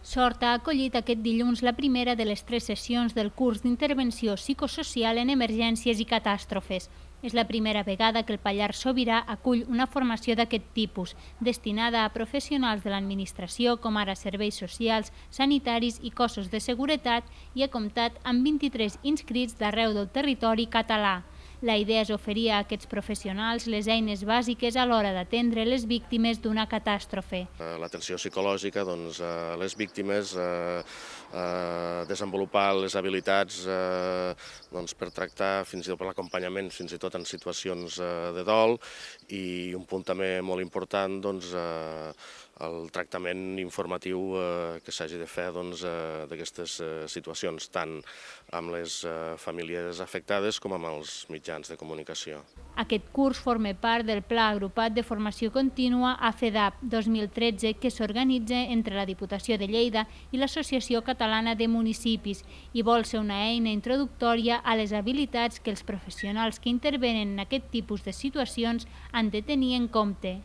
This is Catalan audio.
Sort ha acollit aquest dilluns la primera de les 3 sessions del curs d'intervenció psicosocial en emergències i catàstrofes. És la primera vegada que el Pallars Sobirà acull una formació d'aquest tipus, destinada a professionals de l'administració, com ara serveis socials, sanitaris i cossos de seguretat, i ha comptat amb 23 inscrits d'arreu del territori català. La idea és oferir a aquests professionals les eines bàsiques a l'hora d'atendre les víctimes d'una catàstrofe. L'atenció psicològica, a les víctimes, desenvolupar les habilitats per tractar, fins i tot per l'acompanyament, fins i tot en situacions de dol, i un punt també molt important, el tractament informatiu que s'hagi de fer d'aquestes situacions, tant amb les famílies afectades com amb els mitjans de comunicació. Aquest curs forma part del Pla Agrupat de Formació Contínua AFEDAP 2013 que s'organitza entre la Diputació de Lleida i l'Associació Catalana de Municipis i vol ser una eina introductòria a les habilitats que els professionals que intervenen en aquest tipus de situacions han de tenir en compte.